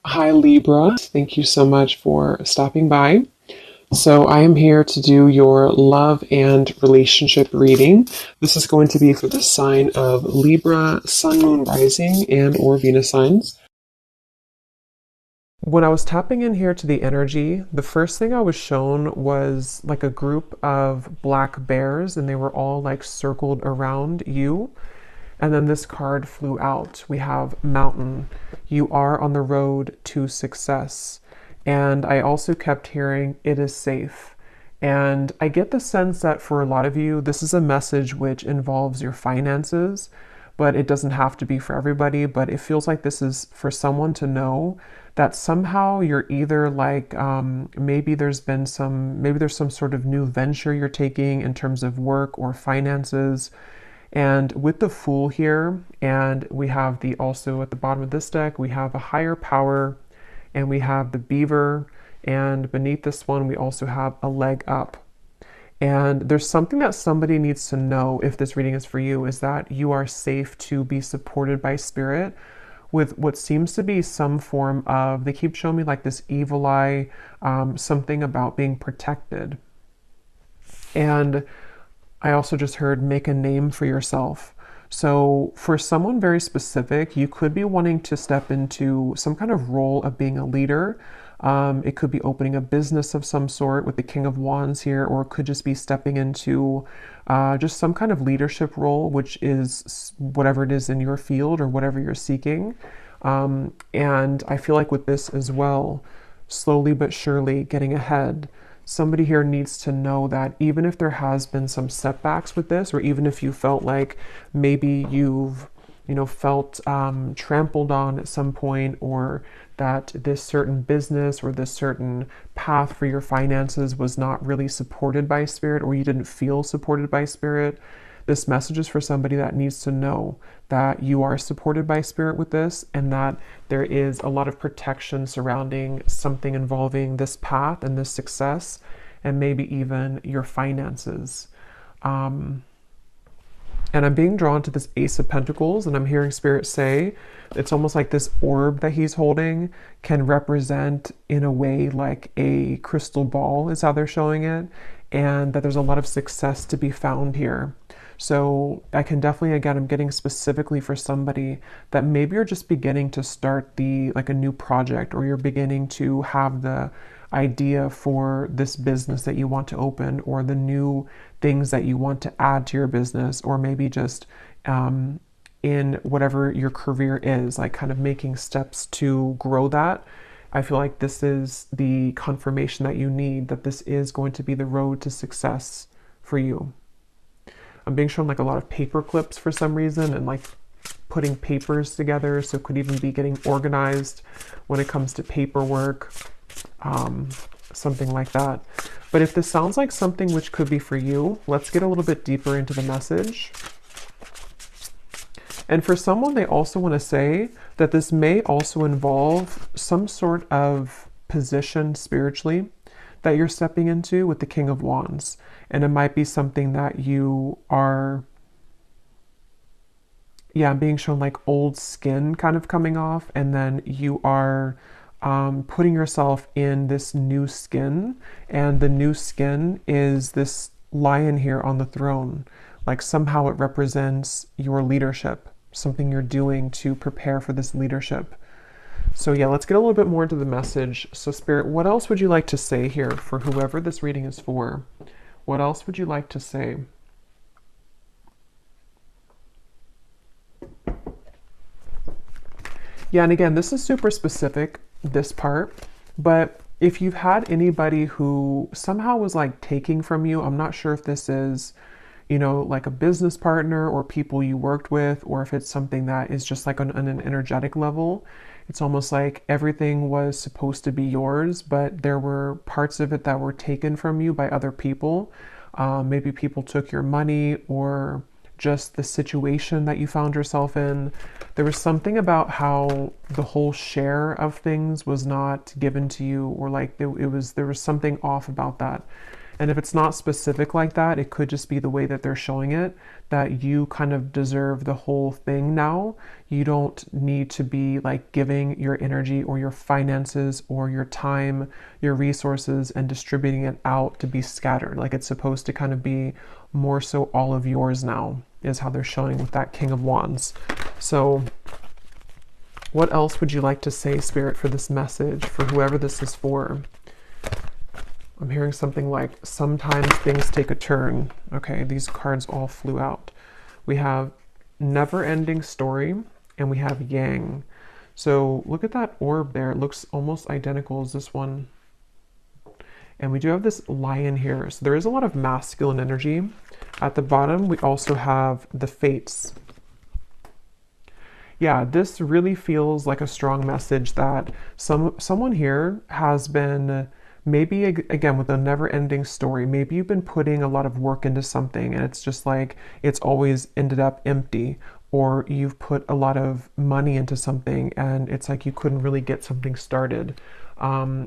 Hi Libra, thank you so much for stopping by. So I am here to do your love and relationship reading. This is going to be for the sign of Libra, Sun, Moon, Rising, and or Venus signs. When I was tapping in here to the energy, the first thing I was shown was like a group of black bears, and they were all like circled around you. And then this card flew out. We have Mountain. You are on the road to success. And I also kept hearing, it is safe. And I get the sense that for a lot of you, this is a message which involves your finances, but it doesn't have to be for everybody. But it feels like this is for someone to know that somehow you're either like, maybe there's some sort of new venture you're taking in terms of work or finances. And with the Fool here, and we have the also at the bottom of this deck, we have a higher power, and we have the Beaver, and beneath this one, we also have a leg up. And there's something that somebody needs to know if this reading is for you, is that you are safe to be supported by spirit with what seems to be some form of, they keep showing me like this evil eye, something about being protected. And I also just heard make a name for yourself. So for someone very specific, you could be wanting to step into some kind of role of being a leader. It could be opening a business of some sort with the King of Wands here, or it could just be stepping into just some kind of leadership role, which is whatever it is in your field or whatever you're seeking. And I feel like with this as well, slowly but surely getting ahead. Somebody here needs to know that even if there has been some setbacks with this, or even if you felt like maybe you've, felt trampled on at some point, or that this certain business or this certain path for your finances was not really supported by spirit, or you didn't feel supported by spirit, this message is for somebody that needs to know that you are supported by spirit with this, and that there is a lot of protection surrounding something involving this path and this success, and maybe even your finances. And I'm being drawn to this Ace of Pentacles, and I'm hearing spirit say it's almost like this orb that he's holding can represent in a way like a crystal ball is how they're showing it, and that there's a lot of success to be found here. So I can definitely, again, I'm getting specifically for somebody that maybe you're just beginning to start like a new project, or you're beginning to have the idea for this business that you want to open, or the new things that you want to add to your business, or maybe just in whatever your career is, like kind of making steps to grow that. I feel like this is the confirmation that you need, that this is going to be the road to success for you. I'm being shown like a lot of paper clips for some reason, and like putting papers together. So it could even be getting organized when it comes to paperwork, something like that. But if this sounds like something which could be for you, let's get a little bit deeper into the message. And for someone, they also want to say that this may also involve some sort of position spiritually that you're stepping into with the King of Wands. And it might be something that you are, being shown like old skin kind of coming off, and then you are putting yourself in this new skin, and the new skin is this lion here on the throne. Like somehow it represents your leadership, something you're doing to prepare for this leadership. So yeah, let's get a little bit more into the message. So Spirit, what else would you like to say here for whoever this reading is for? What else would you like to say? Yeah, and again, this is super specific, this part, but if you've had anybody who somehow was like taking from you, I'm not sure if this is, like a business partner or people you worked with, or if it's something that is just like on an energetic level. It's almost like everything was supposed to be yours, but there were parts of it that were taken from you by other people. Maybe people took your money, or just the situation that you found yourself in. There was something about how the whole share of things was not given to you, or like there was something off about that. And if it's not specific like that, it could just be the way that they're showing it, that you kind of deserve the whole thing now. You don't need to be like giving your energy or your finances or your time, your resources, and distributing it out to be scattered. Like it's supposed to kind of be more so all of yours now, is how they're showing with that King of Wands. So what else would you like to say, Spirit, for this message, for whoever this is for? I'm hearing something like, sometimes things take a turn. Okay, these cards all flew out. We have never-ending story, and we have yang. So look at that orb there. It looks almost identical as this one. And we do have this lion here. So there is a lot of masculine energy. At the bottom, we also have the fates. Yeah, this really feels like a strong message that someone here has been, maybe again with a never-ending story, maybe you've been putting a lot of work into something and it's just like it's always ended up empty, or you've put a lot of money into something and it's like you couldn't really get something started.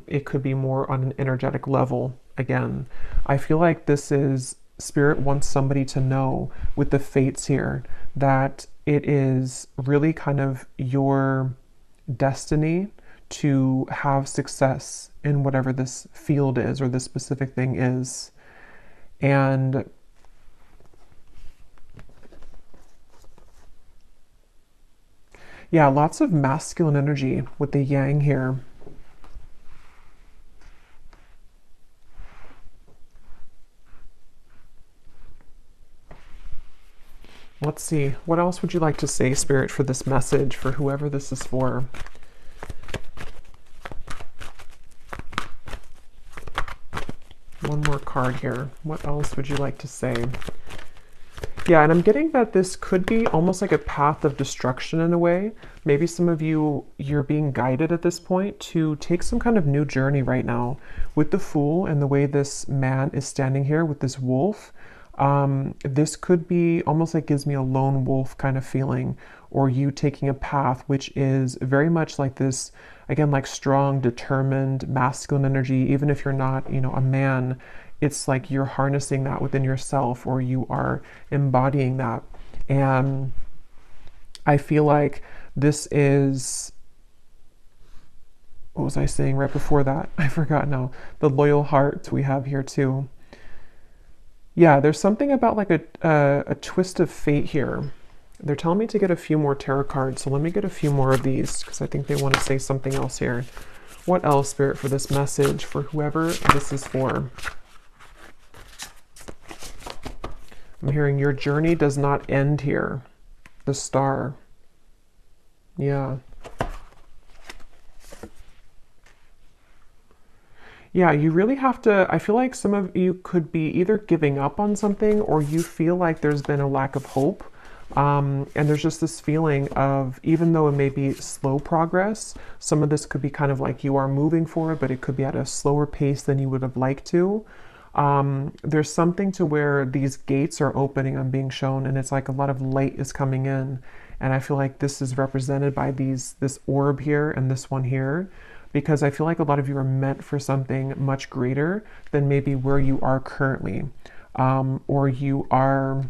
It could be more on an energetic level. Again, I feel like this is Spirit wants somebody to know with the fates here that it is really kind of your destiny to have success in whatever this field is or this specific thing is. And yeah, lots of masculine energy with the yang here. Let's see, what else would you like to say, Spirit, for this message, for whoever this is for? One more card here. What else would you like to say? Yeah, and I'm getting that this could be almost like a path of destruction in a way. Maybe some of you, you're being guided at this point to take some kind of new journey right now. With the Fool and the way this man is standing here with this wolf, this could be almost like gives me a lone wolf kind of feeling, or you taking a path which is very much like this, again, like strong, determined, masculine energy. Even if you're not, you know, a man, it's like you're harnessing that within yourself, or you are embodying that. And I feel like this is, what was I saying right before that? I forgot now. The loyal heart we have here too. Yeah, there's something about like a twist of fate here. They're telling me to get a few more tarot cards, so let me get a few more of these because I think they want to say something else here. What else, Spirit, for this message, for whoever this is for? I'm hearing your journey does not end here. The Star. Yeah. Yeah, you really have to, I feel like some of you could be either giving up on something, or you feel like there's been a lack of hope. And there's just this feeling of, even though it may be slow progress, some of this could be kind of like you are moving forward, but it could be at a slower pace than you would have liked to. There's something to where these gates are opening, I'm being shown, and it's like a lot of light is coming in. And I feel like this is represented by this orb here and this one here, because I feel like a lot of you are meant for something much greater than maybe where you are currently. Or you are,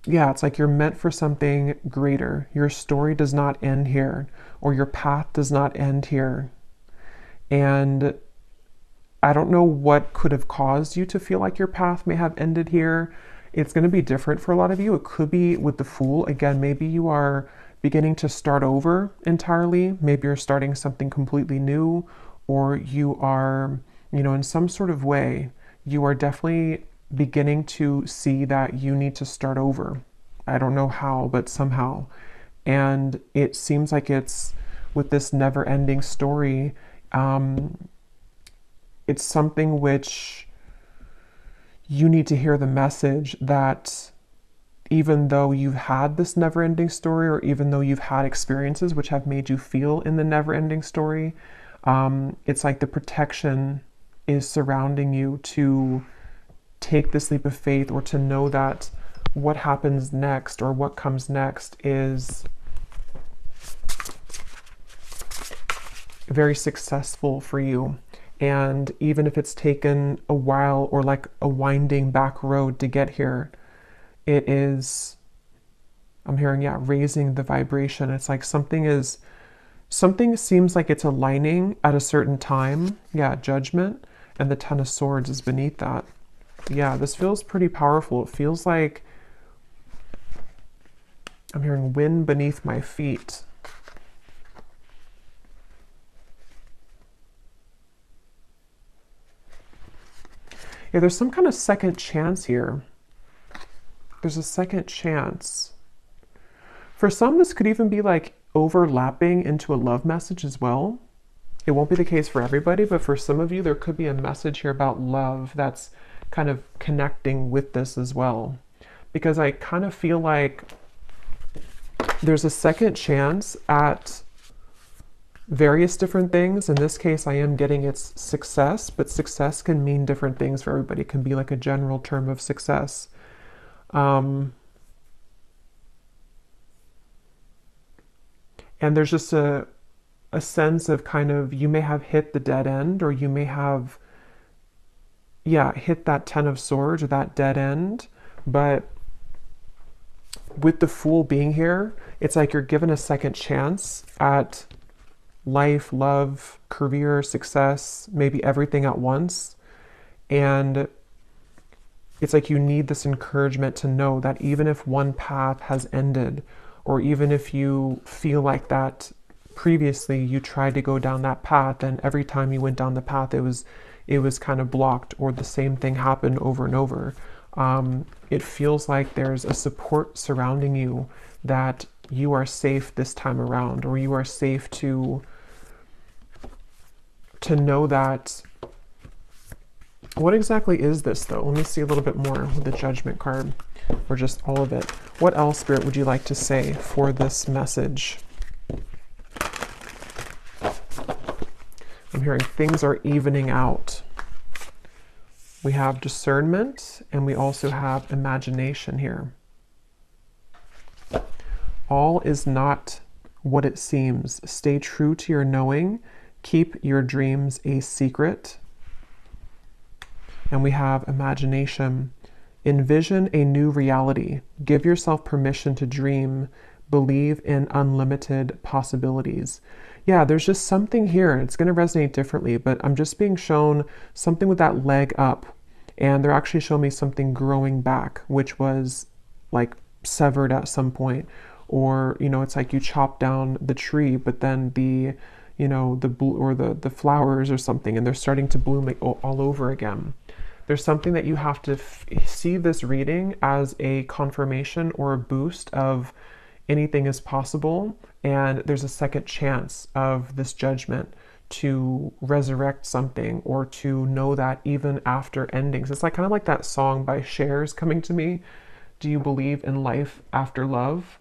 yeah, it's like you're meant for something greater. Your story does not end here, or your path does not end here. And I don't know what could have caused you to feel like your path may have ended here. It's going to be different for a lot of you. It could be with the Fool. Again, maybe you are beginning to start over entirely. Maybe you're starting something completely new, or you are, you know, in some sort of way, you are definitely beginning to see that you need to start over. I don't know how, but somehow. And it seems like it's with this never-ending story, it's something which you need to hear the message that even though you've had this never-ending story, or even though you've had experiences which have made you feel in the never-ending story, it's like the protection is surrounding you to take this leap of faith, or to know that what happens next, or what comes next, is very successful for you. And even if it's taken a while or like a winding back road to get here, it is, I'm hearing, yeah, raising the vibration. It's like something seems like it's aligning at a certain time. Yeah, judgment. And the Ten of Swords is beneath that. Yeah, this feels pretty powerful. It feels like I'm hearing wind beneath my feet. Yeah, there's some kind of second chance here. There's a second chance. For some, this could even be like overlapping into a love message as well. It won't be the case for everybody, but for some of you, there could be a message here about love that's kind of connecting with this as well. Because I kind of feel like there's a second chance at various different things. In this case, I am getting its success, but success can mean different things for everybody. It can be like a general term of success. And there's just a sense of kind of, you may have hit the dead end, or you may have, yeah, hit that Ten of Swords or that dead end. But with the Fool being here, it's like you're given a second chance at life, love, career, success, maybe everything at once. And it's like you need this encouragement to know that even if one path has ended, or even if you feel like that previously you tried to go down that path, and every time you went down the path it was kind of blocked, or the same thing happened over and over. It feels like there's a support surrounding you, that you are safe this time around, or you are safe to know that. What exactly is this though? Let me see a little bit more with the Judgment card, or just all of it. What else, Spirit, would you like to say for this message? I'm hearing things are evening out. We have discernment, and we also have imagination here. All is not what it seems. Stay true to your knowing. Keep your dreams a secret. And we have imagination. Envision a new reality. Give yourself permission to dream. Believe in unlimited possibilities. Yeah, there's just something here. It's going to resonate differently, but I'm just being shown something with that leg up. And they're actually showing me something growing back, which was like severed at some point. Or, you know, it's like you chop down the tree, but then the, you know, the flowers or something, and they're starting to bloom all over again. There's something that you have to see this reading as a confirmation or a boost of anything is possible, and there's a second chance of this judgment to resurrect something, or to know that even after endings. It's like kind of like that song by Cher's coming to me. Do you believe in life after love?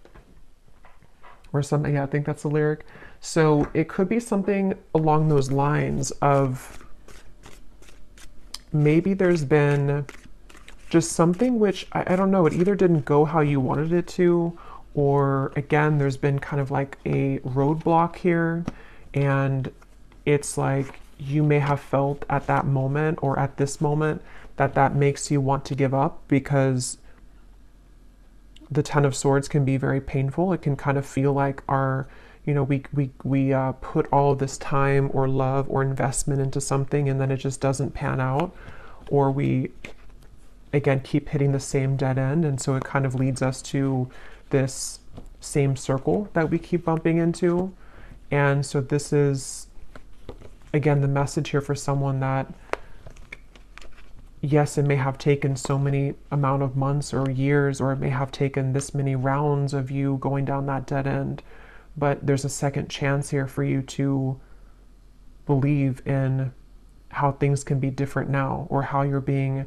Or something. Yeah, I think that's the lyric. So it could be something along those lines of, maybe there's been just something which, I don't know, it either didn't go how you wanted it to, or again, there's been kind of like a roadblock here, and it's like you may have felt at that moment, or at this moment, that makes you want to give up, because the Ten of Swords can be very painful. It can kind of feel like our, you know, we put all of this time or love or investment into something, and then it just doesn't pan out, or we again keep hitting the same dead end, and so it kind of leads us to this same circle that we keep bumping into. And so this is again the message here for someone that, yes, it may have taken so many amount of months or years, or it may have taken this many rounds of you going down that dead end, but there's a second chance here for you to believe in how things can be different now, or how you're being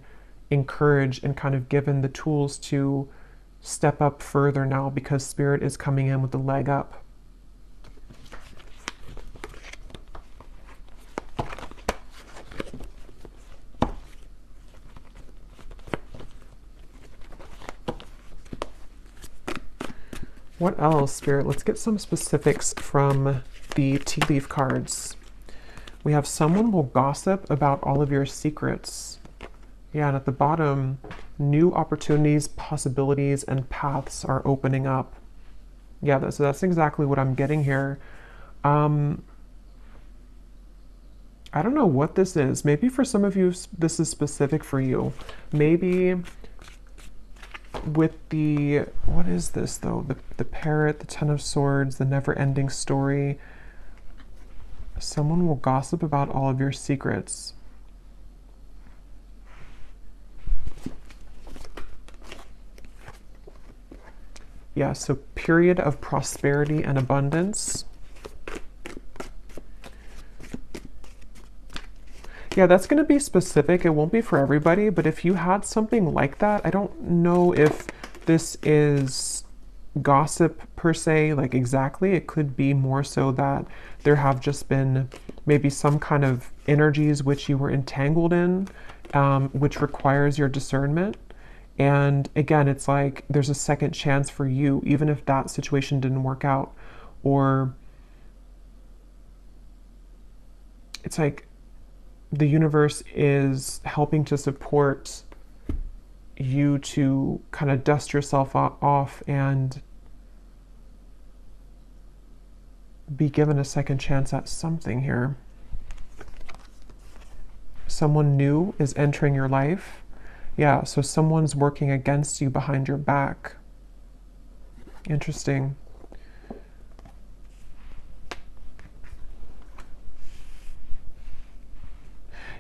encouraged and kind of given the tools to step up further now, because Spirit is coming in with the leg up. What else, Spirit? Let's get some specifics from the tea leaf cards. We have someone will gossip about all of your secrets. Yeah, and at the bottom, new opportunities, possibilities, and paths are opening up. Yeah, so that's exactly what I'm getting here. Um, I don't know what this is. Maybe for some of you, this is specific for you. Maybe with the, what is this though? The parrot, the Ten of Swords, the never-ending story. Someone will gossip about all of your secrets. Yeah, so period of prosperity and abundance. Yeah, that's going to be specific. It won't be for everybody, but if you had something like that, I don't know if this is gossip per se, like exactly. It could be more so that there have just been maybe some kind of energies which you were entangled in, which requires your discernment. And again, it's like there's a second chance for you, even if that situation didn't work out. Or it's like the universe is helping to support you to kind of dust yourself off and be given a second chance at something here. Someone new is entering your life. Yeah, so someone's working against you behind your back. Interesting.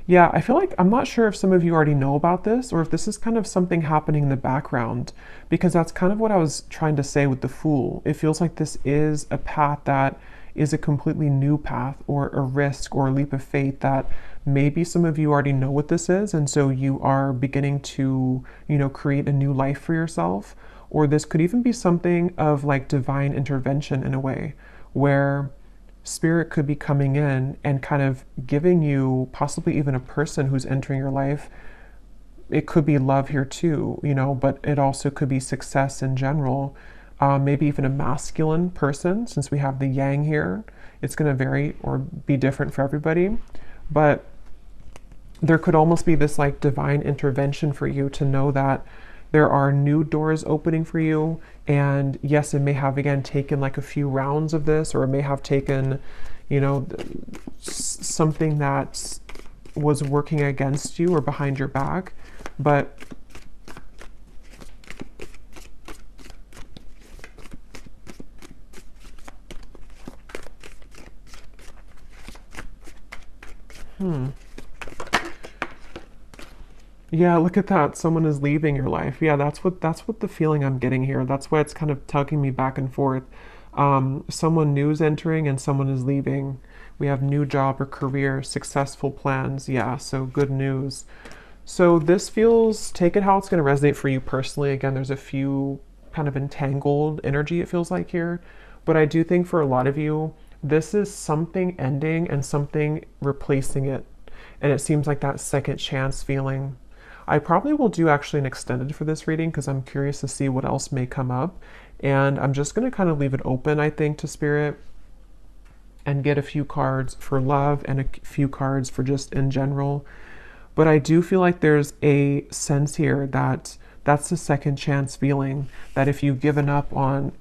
Yeah, I feel like I'm not sure if some of you already know about this or if this is kind of something happening in the background, because that's kind of what I was trying to say with the Fool. It feels like this is a path that is a completely new path or a risk or a leap of faith that maybe some of you already know what this is, and so you are beginning to, create a new life for yourself. Or this could even be something of like divine intervention in a way, where spirit could be coming in and kind of giving you possibly even a person who's entering your life. It could be love here too, but it also could be success in general. Maybe even a masculine person, since we have the yang here. It's going to vary or be different for everybody. But there could almost be this like divine intervention for you to know that there are new doors opening for you. And yes, it may have again taken like a few rounds of this, or it may have taken, something that was working against you or behind your back. But yeah, look at that. Someone is leaving your life. Yeah, that's what the feeling I'm getting here. That's why it's kind of tugging me back and forth. Someone new is entering and someone is leaving. We have new job or career, successful plans. Yeah, so good news. So this feels, take it how it's going to resonate for you personally. Again, there's a few kind of entangled energy it feels like here. But I do think for a lot of you, this is something ending and something replacing it. And it seems like that second chance feeling. I probably will do actually an extended for this reading because I'm curious to see what else may come up. And I'm just going to kind of leave it open, I think, to Spirit and get a few cards for love and a few cards for just in general. But I do feel like there's a sense here that that's the second chance feeling, that if you've given up on,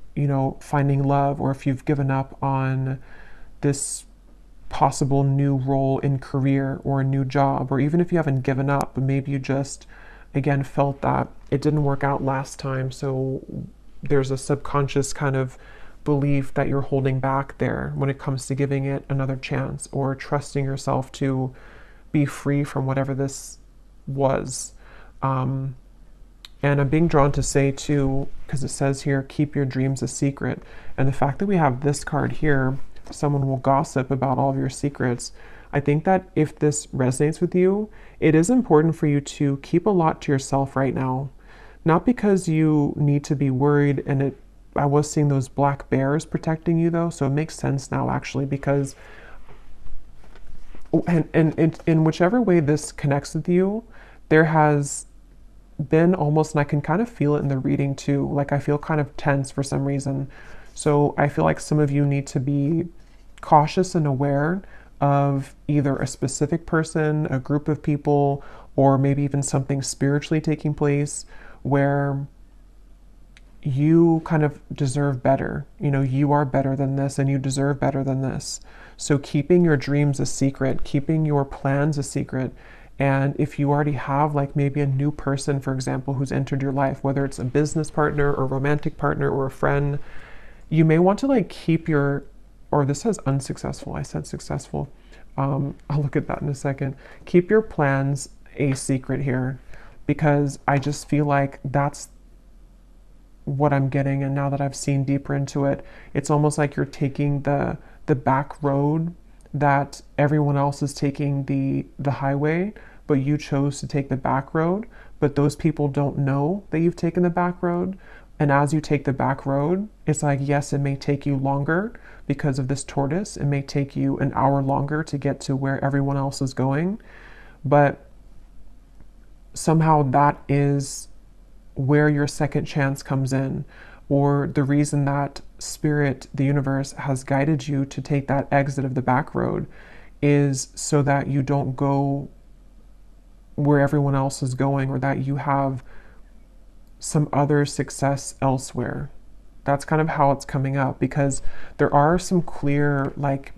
finding love, or if you've given up on this possible new role in career or a new job, or even if you haven't given up, but maybe you just, again, felt that it didn't work out last time. So there's a subconscious kind of belief that you're holding back there when it comes to giving it another chance or trusting yourself to be free from whatever this was. And I'm being drawn to say too, because it says here, keep your dreams a secret. And the fact that we have this card here, someone will gossip about all of your secrets. I think that if this resonates with you, it is important for you to keep a lot to yourself right now. Not because you need to be worried, and I was seeing those black bears protecting you though, so it makes sense now actually, because and in whichever way this connects with you, there has been almost, and I can kind of feel it in the reading too, like I feel kind of tense for some reason. So I feel like some of you need to be cautious and aware of either a specific person, a group of people, or maybe even something spiritually taking place where you kind of deserve better. You know, you are better than this and you deserve better than this. So keeping your dreams a secret, keeping your plans a secret. And if you already have like maybe a new person, for example, who's entered your life, whether it's a business partner or romantic partner or a friend, you may want to like keep your, or this says unsuccessful, I said successful. I'll look at that in a second. Keep your plans a secret here, because I just feel like that's what I'm getting. And now that I've seen deeper into it, it's almost like you're taking the back road, that everyone else is taking the highway, but you chose to take the back road. But those people don't know that you've taken the back road. And as you take the back road, it's like, yes, it may take you longer because of this tortoise. It may take you an hour longer to get to where everyone else is going. But somehow that is where your second chance comes in, or the reason that spirit, the universe, has guided you to take that exit of the back road is so that you don't go where everyone else is going, or that you have some other success elsewhere. That's kind of how it's coming up, because there are some clear like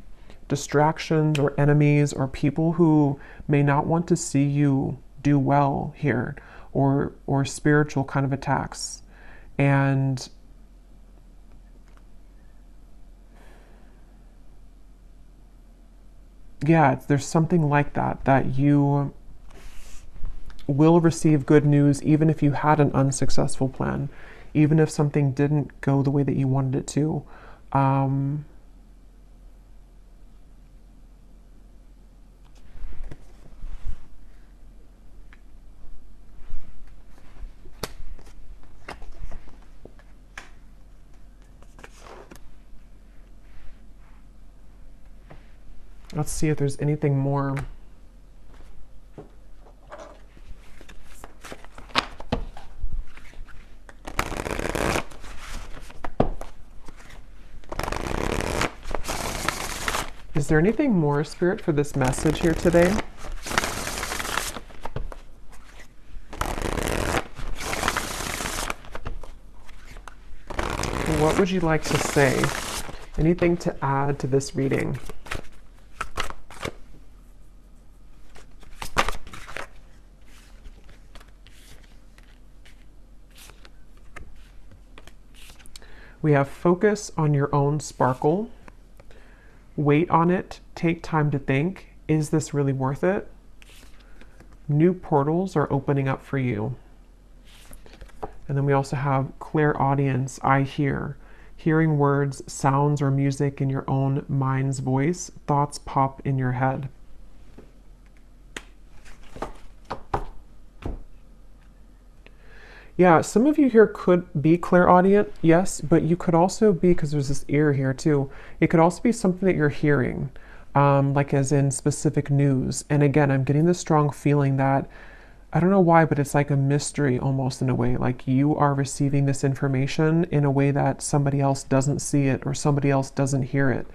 distractions or enemies or people who may not want to see you do well here, or spiritual kind of attacks. And yeah, there's something like that, that you will receive good news even if you had an unsuccessful plan, even if something didn't go the way that you wanted it to. Let's see if there's anything more. Is there anything more, Spirit, for this message here today? What would you like to say? Anything to add to this reading? We have focus on your own sparkle. Wait on it. Take time to think. Is this really worth it? New portals are opening up for you. And then we also have clairaudience. I hear. Hearing words, sounds, or music in your own mind's voice. Thoughts pop in your head. Yeah, some of you here could be clairaudient, yes, but you could also be, because there's this ear here too, it could also be something that you're hearing, like as in specific news. And again, I'm getting this strong feeling that, I don't know why, but it's like a mystery almost in a way, like you are receiving this information in a way that somebody else doesn't see it or somebody else doesn't hear it.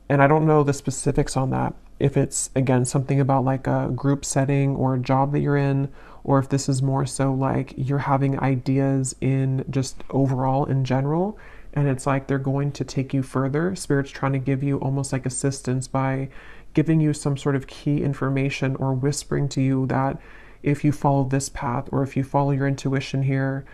And I don't know the specifics on that. If it's, again, something about like a group setting or a job that you're in, or if this is more so like you're having ideas in just overall in general, and it's like they're going to take you further. Spirit's trying to give you almost like assistance by giving you some sort of key information or whispering to you that if you follow this path or if you follow your intuition here,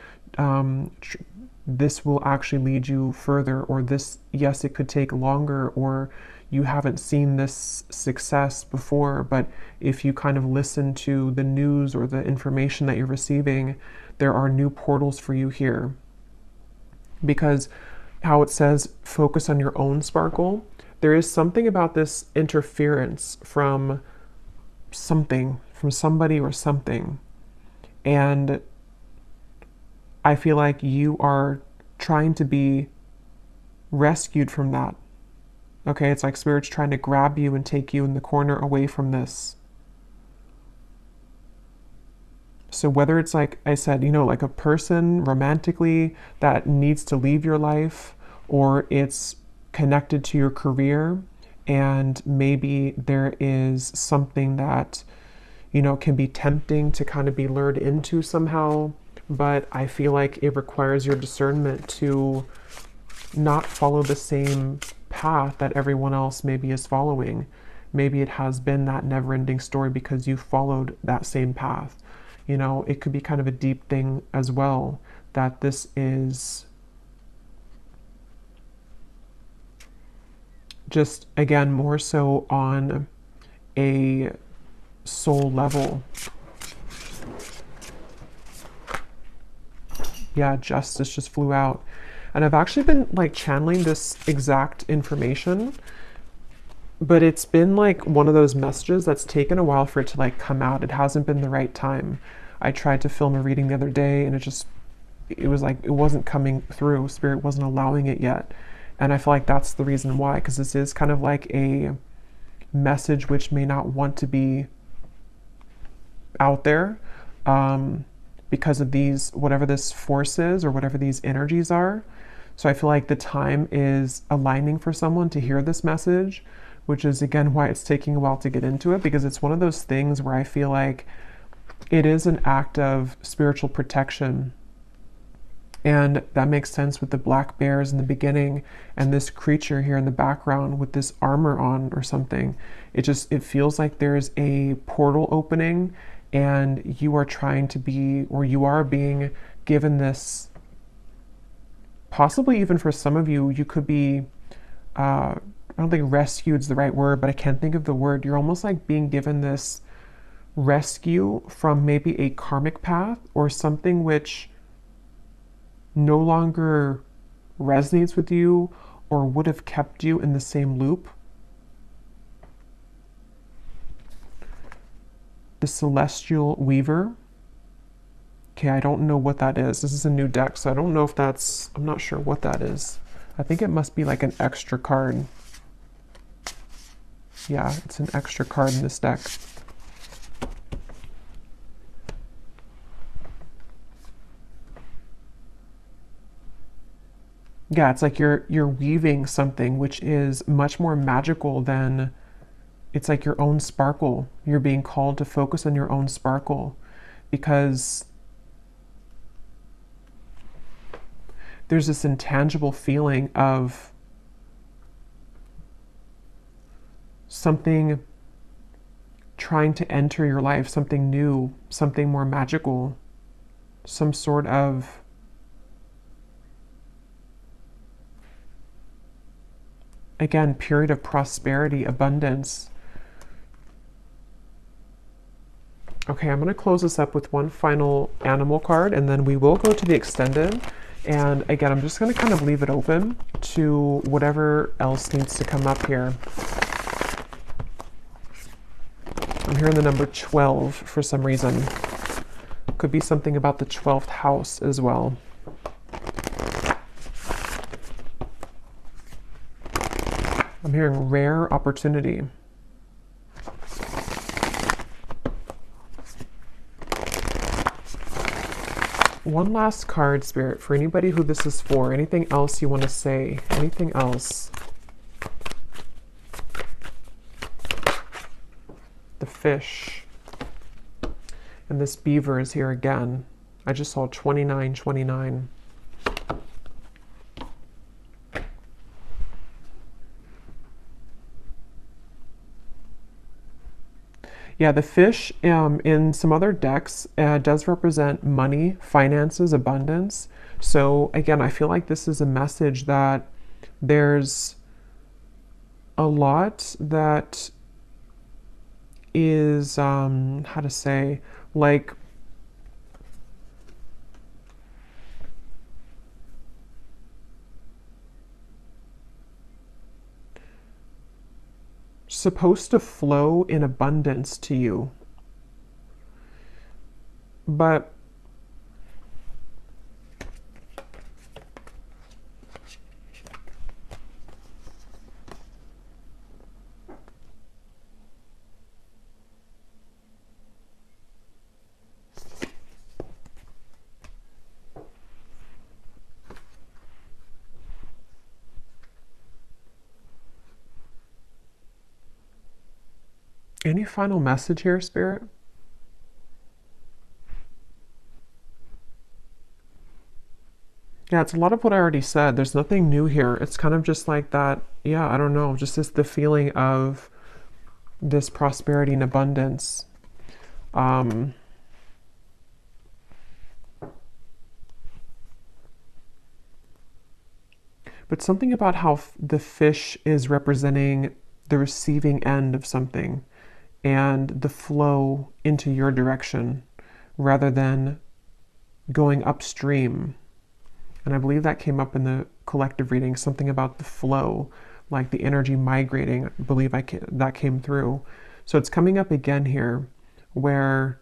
this will actually lead you further, or this, yes, it could take longer, or you haven't seen this success before, but if you kind of listen to the news or the information that you're receiving, there are new portals for you here. Because how it says, focus on your own sparkle, there is something about this interference from something, from somebody or something. And I feel like you are trying to be rescued from that. Okay, it's like Spirit's trying to grab you and take you in the corner away from this. So whether it's like I said, you know, like a person romantically that needs to leave your life, or it's connected to your career, And maybe there is something that, you know, can be tempting to kind of be lured into somehow. But I feel like it requires your discernment to not follow the same path that everyone else maybe is following. Maybe it has been that never-ending story because you followed that same path. You know, it could be kind of a deep thing as well, that this is just, again, more so on a soul level. Yeah, justice just flew out. And I've actually been like channeling this exact information, but it's been like one of those messages that's taken a while for it to like come out. It hasn't been the right time. I tried to film a reading the other day and it was like, it wasn't coming through. Spirit wasn't allowing it yet. And I feel like that's the reason why, because this is kind of like a message which may not want to be out there. Because of these, whatever this force is or whatever these energies are. So I feel like the time is aligning for someone to hear this message, which is again why it's taking a while to get into it, because it's one of those things where I feel like it is an act of spiritual protection. And that makes sense with the black bears in the beginning and this creature here in the background with this armor on or something. It feels like there's a portal opening and you are trying to be, or you are being given this, possibly even for some of you, you could be, I don't think rescued is the right word, but I can't think of the word. You're almost like being given this rescue from maybe a karmic path or something which no longer resonates with you or would have kept you in the same loop. The Celestial Weaver. Okay, I don't know what that is. This is a new deck, so I don't know if that's, I'm not sure what that is. I think it must be like an extra card. Yeah, it's an extra card in this deck. Yeah, it's like you're weaving something which is much more magical than, it's like your own sparkle. You're being called to focus on your own sparkle because there's this intangible feeling of something trying to enter your life, something new, something more magical, some sort of again, period of prosperity, abundance. Okay, I'm going to close this up with one final animal card, and then we will go to the extended. And again, I'm just going to kind of leave it open to whatever else needs to come up here. I'm hearing the number 12 for some reason. Could be something about the 12th house as well. I'm hearing rare opportunity. One last card, Spirit, for anybody who this is for. Anything else you want to say? Anything else? The fish. And this beaver is here again. I just saw 2929. Yeah, the fish in some other decks does represent money, finances, abundance. So again, I feel like this is a message that there's a lot that is, how to say, like, supposed to flow in abundance to you. But Any final message here, Spirit? Yeah, it's a lot of what I already said. There's nothing new here. It's kind of just like that. Yeah, I don't know. Just this the feeling of this prosperity and abundance. Um, but something about how the fish is representing the receiving end of something and the flow into your direction rather than going upstream. And I believe that came up in the collective reading, something about the flow, like the energy migrating. I believe that came through. So it's coming up again here where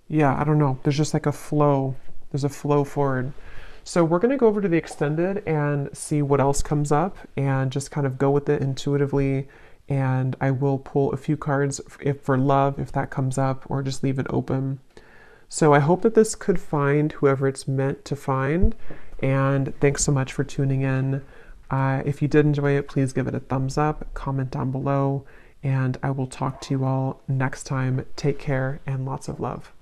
yeah, I don't know. There's just like a flow. There's a flow forward. So we're going to go over to the extended and see what else comes up and just kind of go with it intuitively. And I will pull a few cards if for love, if that comes up, or just leave it open. So I hope that this could find whoever it's meant to find. And thanks so much for tuning in. If you did enjoy it, please give it a thumbs up, comment down below, and I will talk to you all next time. Take care and lots of love.